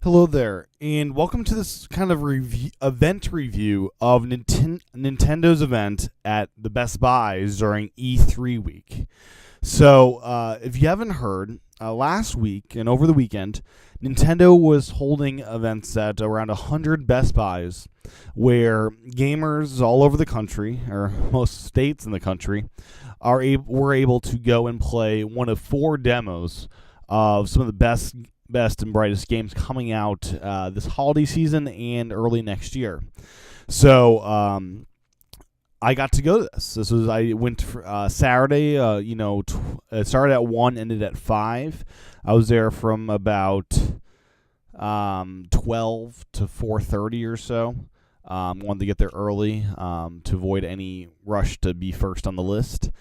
Hello there, and welcome to this kind of event review of Nintendo's event at the Best Buys during E3 week. So, if you haven't heard, last week and over the weekend, Nintendo was holding events at around 100 Best Buys where gamers all over the country, or most states in the country, were able to go and play one of 4 demos of some of the best and brightest games coming out this holiday season and early next year. So I got to go to this. I went for, Saturday. It started at 1, ended at 5. I was there from about 12 to 4:30 or so. Wanted to get there early to avoid any rush to be first on the list.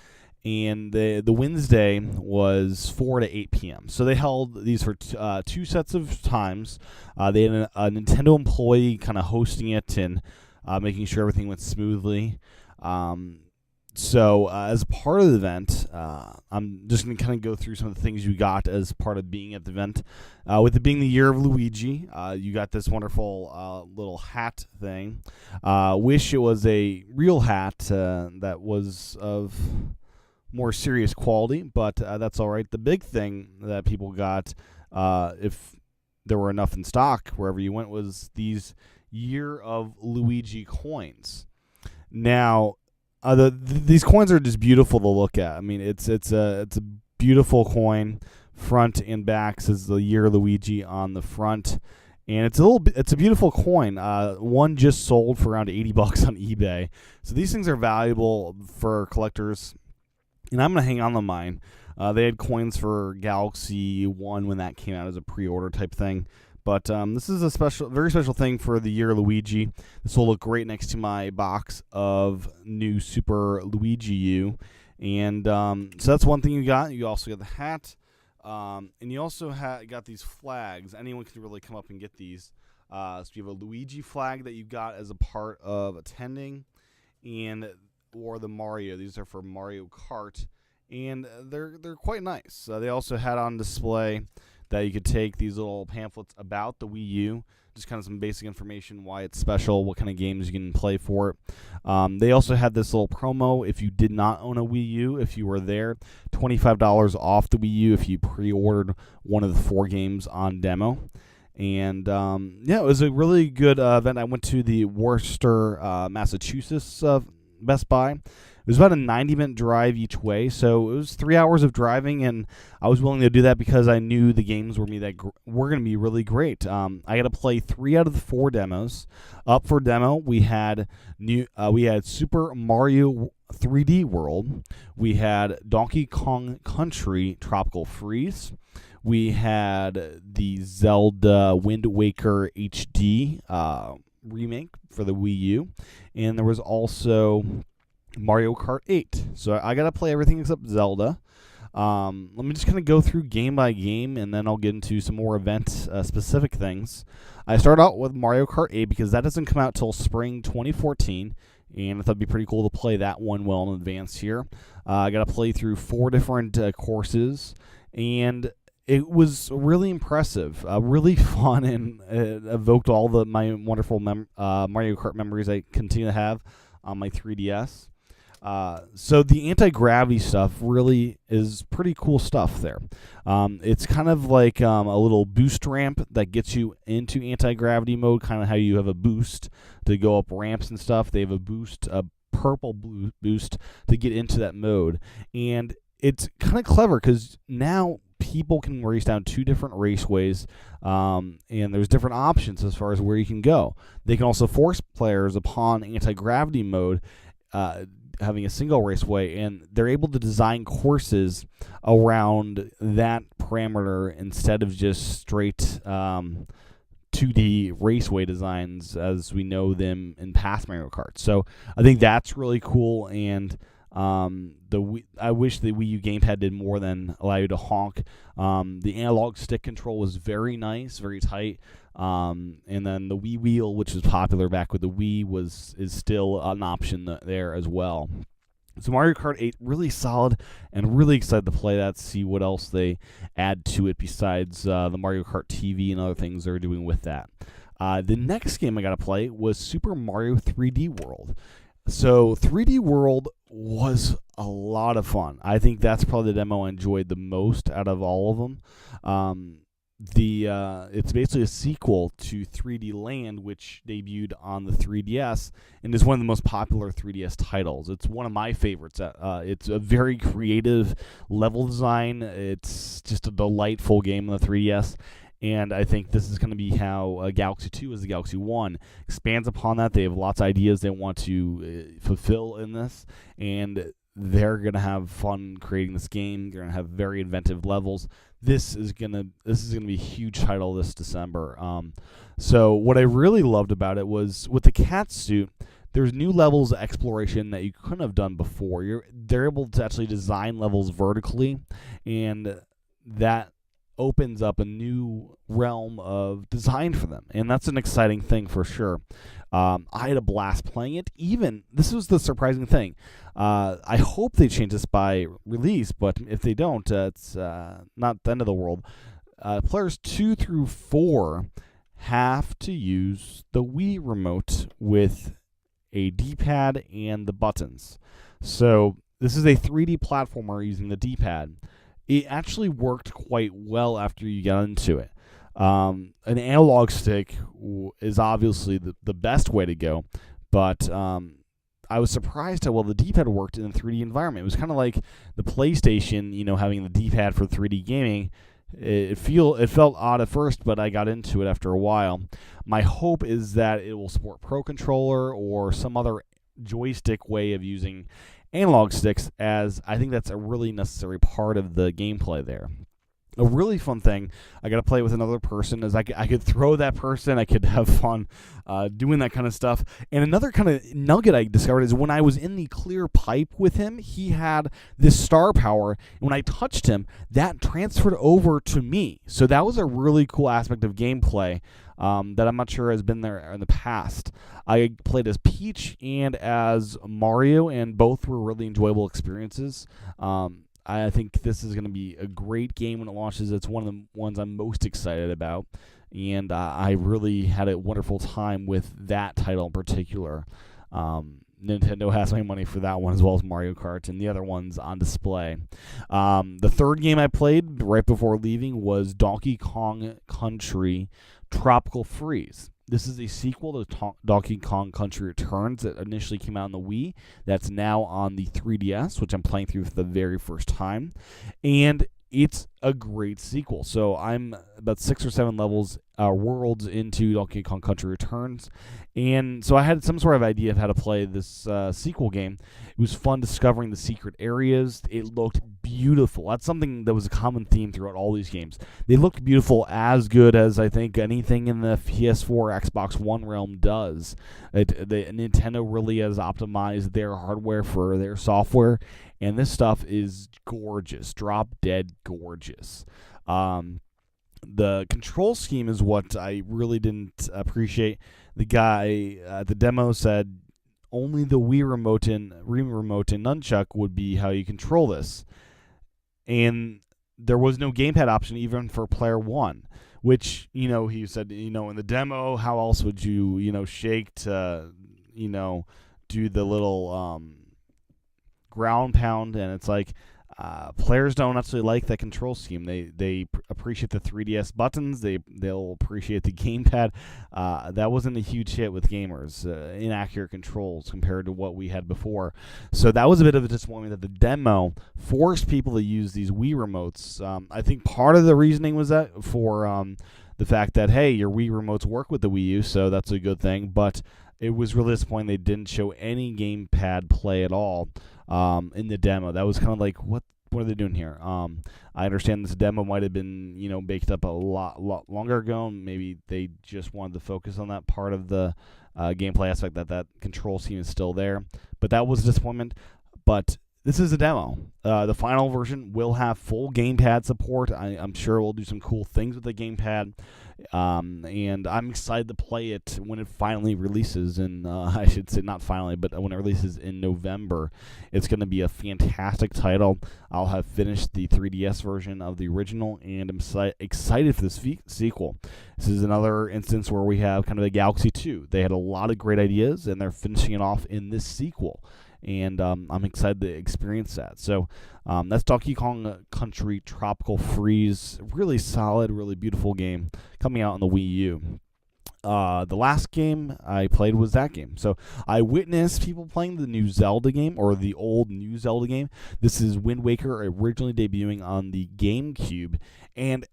And the Wednesday was 4 to 8 p.m. So they held these for 2 sets of times. They had a Nintendo employee kind of hosting it and making sure everything went smoothly. So as part of the event, I'm just going to kind of go through some of the things you got as part of being at the event. With it being the year of Luigi, you got this wonderful little hat thing. Wish it was a real hat that was of more serious quality, but that's all right. The big thing that people got, if there were enough in stock wherever you went, was these Year of Luigi coins. Now, these coins are just beautiful to look at. I mean, it's a beautiful coin, front and back says the Year of Luigi on the front, and it's a beautiful coin. One just sold for around $80 on eBay. So these things are valuable for collectors. And I'm going to hang on to mine. They had coins for Galaxy 1 when that came out as a pre-order type thing. But this is a very special thing for the Year Luigi. This will look great next to my box of new Super Luigi U. And so that's one thing you got. You also got the hat. And you also got these flags. Anyone can really come up and get these. So you have a Luigi flag that you got as a part of attending. Or the Mario. These are for Mario Kart, and they're quite nice. They also had on display that you could take these little pamphlets about the Wii U, just kind of some basic information, why it's special, what kind of games you can play for it. They also had this little promo if you did not own a Wii U, if you were there, $25 off the Wii U if you pre-ordered one of the 4 games on demo. And it was a really good event. I went to the Worcester, Massachusetts Best Buy. It was about a 90-minute drive each way, so it was 3 hours of driving, and I was willing to do that because I knew the games were going to be really great. I got to play 3 out of the 4 demos. Up for demo, we had Super Mario 3D World, we had Donkey Kong Country Tropical Freeze, we had the Zelda Wind Waker HD remake for the Wii U, and there was also Mario Kart 8. So I got to play everything except Zelda. Let me just kind of go through game by game, and then I'll get into some more event-specific things. I start out with Mario Kart 8 because that doesn't come out till spring 2014, and I thought it'd be pretty cool to play that one well in advance here. I got to play through 4 different courses, and it was really impressive, really fun, and it evoked all my wonderful Mario Kart memories I continue to have on my 3DS. So the anti-gravity stuff really is pretty cool stuff there. It's kind of like a little boost ramp that gets you into anti-gravity mode, kind of how you have a boost to go up ramps and stuff. They have a purple boost to get into that mode. And it's kind of clever because now people can race down 2 different raceways, and there's different options as far as where you can go. They can also force players upon anti-gravity mode, having a single raceway, and they're able to design courses around that parameter instead of just straight 2D raceway designs as we know them in past Mario Kart. So I think that's really cool, and I wish the Wii U gamepad did more than allow you to honk. The analog stick control was very nice, very tight. And then the Wii Wheel, which was popular back with the Wii, is still an option there as well. So Mario Kart 8, really solid, and really excited to play that, see what else they add to it besides the Mario Kart TV and other things they're doing with that. The next game I got to play was Super Mario 3D World. So 3D World was a lot of fun. I think that's probably the demo I enjoyed the most out of all of them. It's basically a sequel to 3D Land, which debuted on the 3DS and is one of the most popular 3DS titles. It's one of my favorites. It's a very creative level design. It's just a delightful game on the 3DS. And I think this is going to be how Galaxy 2 as the Galaxy 1 expands upon that. They have lots of ideas they want to fulfill in this, and they're going to have fun creating this game. They're going to have very inventive levels. This is gonna be a huge title this December. So what I really loved about it was with the cat suit, there's new levels of exploration that you couldn't have done before. They're able to actually design levels vertically, and that opens up a new realm of design for them, and that's an exciting thing for sure. I had a blast playing it. Even this was the surprising thing. I hope they change this by release, but if they don't, it's not the end of the world. Players 2 through 4 have to use the Wii remote with a D-pad and the buttons. So this is a 3D platformer using the D-pad. It actually worked quite well after you got into it. An analog stick is obviously the best way to go, but I was surprised how well the D-pad worked in a 3D environment. It was kind of like the PlayStation, having the D-pad for 3D gaming. It felt odd at first, but I got into it after a while. My hope is that it will support Pro Controller or some other joystick way of using analog sticks, as I think that's a really necessary part of the gameplay there. A really fun thing I got to play with another person is I could throw that person. I could have fun doing that kind of stuff. And another kind of nugget I discovered is when I was in the clear pipe with him, he had this star power. And when I touched him, that transferred over to me. So that was a really cool aspect of gameplay that I'm not sure has been there in the past. I played as Peach and as Mario, and both were really enjoyable experiences. I think this is going to be a great game when it launches. It's one of the ones I'm most excited about, and I really had a wonderful time with that title in particular. Nintendo has my money for that one, as well as Mario Kart, and the other ones on display. The third game I played right before leaving was Donkey Kong Country Tropical Freeze. This is a sequel to Donkey Kong Country Returns that initially came out on the Wii. That's now on the 3DS, which I'm playing through for the very first time. And it's a great sequel. So I'm about 6 or 7 worlds into Donkey Kong Country Returns. And so I had some sort of idea of how to play this sequel game. It was fun discovering the secret areas. It looked beautiful. That's something that was a common theme throughout all these games. They looked beautiful, as good as I think anything in the PS4, Xbox One realm does. Nintendo really has optimized their hardware for their software, and this stuff is gorgeous, drop dead gorgeous. The control scheme is what I really didn't appreciate. The guy at the demo said only the Wii remote and nunchuck would be how you control this. And there was no gamepad option even for player 1, which, he said, in the demo, how else would you, shake to, do the little ground pound? And it's like, players don't actually like that control scheme. They appreciate the 3DS buttons. They'll appreciate the gamepad. That wasn't a huge hit with gamers. Inaccurate controls compared to what we had before. So that was a bit of a disappointment that the demo forced people to use these Wii remotes. I think part of the reasoning was that for the fact that, hey, your Wii remotes work with the Wii U, so that's a good thing. But it was really disappointing they didn't show any gamepad play at all in the demo. That was kind of like, what are they doing here? I understand this demo might have been, baked up a lot longer ago, and maybe they just wanted to focus on that part of the gameplay aspect, that control scheme is still there. But that was a disappointment. But this is a demo. The final version will have full gamepad support. I'm sure we'll do some cool things with the gamepad. And I'm excited to play it when it finally releases. And I should say not finally, but when it releases in November. It's going to be a fantastic title. I'll have finished the 3DS version of the original, and I'm excited for this sequel. This is another instance where we have kind of a Galaxy 2. They had a lot of great ideas, and they're finishing it off in this sequel. And I'm excited to experience that. So that's Donkey Kong Country Tropical Freeze. Really solid, really beautiful game coming out on the Wii U. The last game I played was that game. So I witnessed people playing the new Zelda game, or the old new Zelda game. This is Wind Waker, originally debuting on the GameCube. And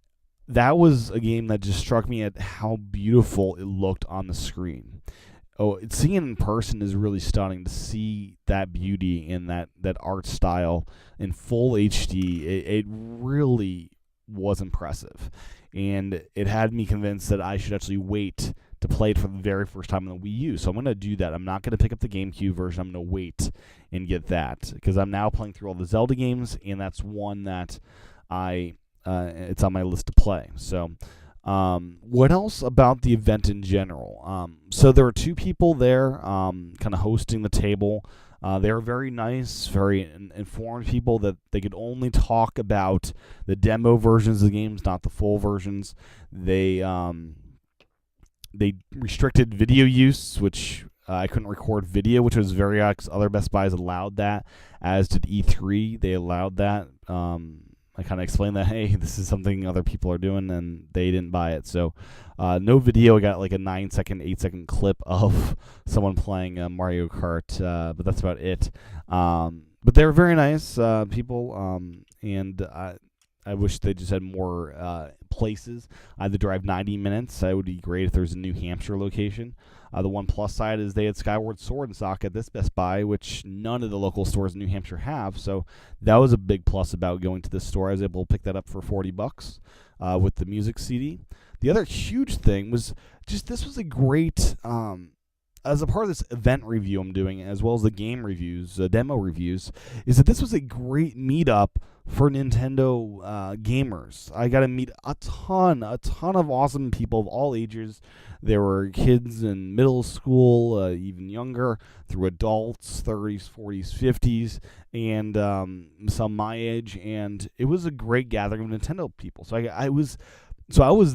that was a game that just struck me at how beautiful it looked on the screen. Oh, seeing it in person is really stunning. To see that beauty and that art style in full HD, it really was impressive. And it had me convinced that I should actually wait to play it for the very first time on the Wii U. So I'm going to do that. I'm not going to pick up the GameCube version. I'm going to wait and get that, because I'm now playing through all the Zelda games, and that's one that it's on my list to play. So what else about the event in general? So there were two people there kind of hosting the table. They were very nice, very informed people that they could only talk about the demo versions of the games, not the full versions. They restricted video use, which I couldn't record video, which was very odd, because other Best Buys allowed that, as did E3. They allowed that. I kind of explained that, hey, this is something other people are doing, and they didn't buy it. So no video. I got like a 9-second, 8-second clip of someone playing Mario Kart, but that's about it. But they were very nice people, and I wish they just had more places. I had to drive 90 minutes. It would be great if there was a New Hampshire location. The one plus side is they had Skyward Sword in stock at this Best Buy, which none of the local stores in New Hampshire have. So that was a big plus about going to this store. I was able to pick that up for $40 with the music CD. The other huge thing was just this was a great, as a part of this event review I'm doing, as well as the game reviews, demo reviews, is that this was a great meetup for Nintendo gamers. I got to meet a ton of awesome people of all ages. There were kids in middle school, even younger, through adults, 30s, 40s, 50s, and some my age. And it was a great gathering of Nintendo people. So I was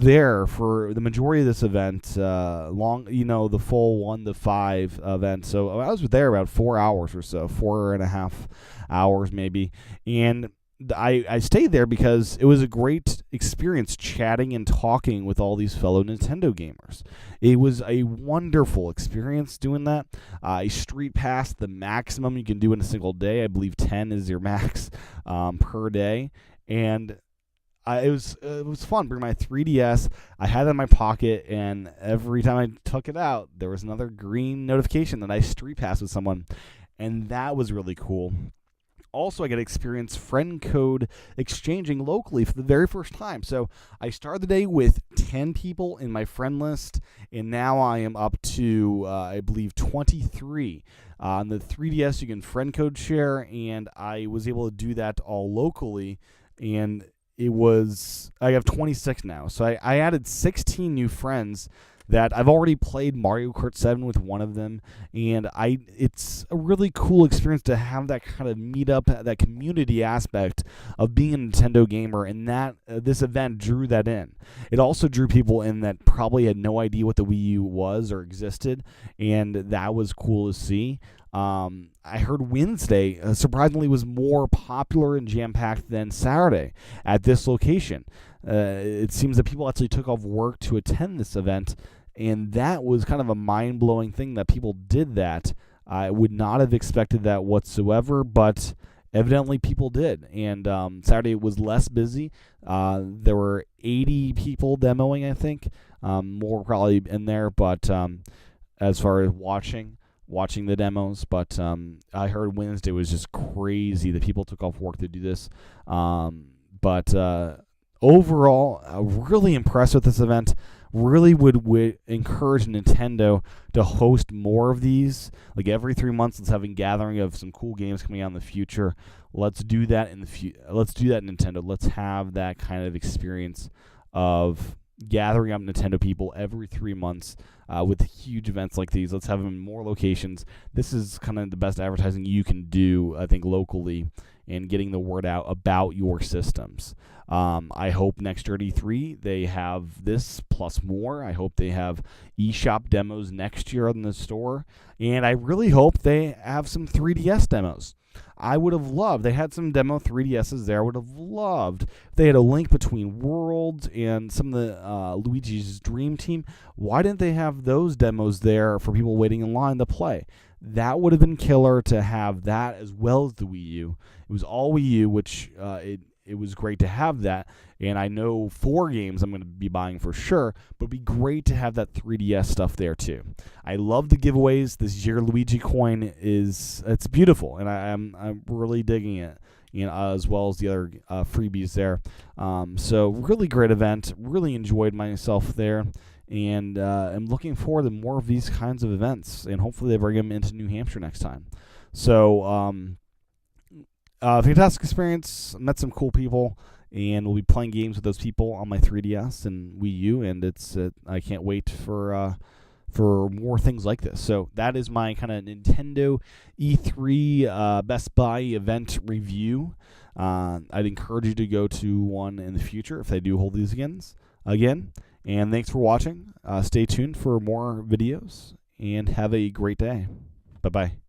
there for the majority of this event, the full 1 to 5 event. So I was there about 4 hours or so, 4.5 hours maybe. And I stayed there because it was a great experience chatting and talking with all these fellow Nintendo gamers. It was a wonderful experience doing that. I street passed the maximum you can do in a single day. I believe 10 is your max per day. And it was fun. Bring my 3DS. I had it in my pocket, and every time I took it out, there was another green notification that I street passed with someone, and that was really cool. Also, I got to experience friend code exchanging locally for the very first time. So I started the day with 10 people in my friend list, and now I am up to, I believe, 23. On the 3DS, you can friend code share, and I was able to do that all locally, and I have 26 now. So I added 16 new friends that I've already played Mario Kart 7 with one of them, and it's a really cool experience to have that kind of meetup, that community aspect of being a Nintendo gamer, and that this event drew that in. It also drew people in that probably had no idea what the Wii U was or existed, and that was cool to see. I heard Wednesday, surprisingly, was more popular and jam-packed than Saturday at this location. It seems that people actually took off work to attend this event, and that was kind of a mind-blowing thing that people did that. I would not have expected that whatsoever, but evidently people did. And Saturday was less busy. There were 80 people demoing, I think. More probably in there, but as far as watching the demos, but I heard Wednesday was just crazy that people took off work to do this. But overall, really impressed with this event. Really would encourage Nintendo to host more of these. Like every 3 months, let's have a gathering of some cool games coming out in the future. Let's do that in the Let's do that, Nintendo. Let's have that kind of experience of gathering up Nintendo people every 3 months with huge events like these. Let's have them in more locations. This is kind of the best advertising you can do, I think, locally, and getting the word out about your systems. I hope next year at E3 they have this plus more. I hope they have eShop demos next year in the store. And I really hope they have some 3DS demos. I would have loved, they had some demo 3DSs there. I would have loved if they had a link between Worlds and some of the Luigi's Dream Team. Why didn't they have those demos there for people waiting in line to play? That would have been killer to have that as well as the Wii U. It was all Wii U, which it was great to have that. And I know 4 games I'm going to be buying for sure, but it'd be great to have that 3DS stuff there too. I love the giveaways. This year Luigi coin it's beautiful, and I'm really digging it. As well as the other freebies there. So really great event. Really enjoyed myself there. And I'm looking forward to more of these kinds of events, and hopefully they bring them into New Hampshire next time. So, fantastic experience. Met some cool people, and we'll be playing games with those people on my 3DS and Wii U, and I can't wait for more things like this. So that is my kind of Nintendo E3 Best Buy event review. I'd encourage you to go to one in the future if they do hold these again. And thanks for watching. Stay tuned for more videos, and have a great day. Bye-bye.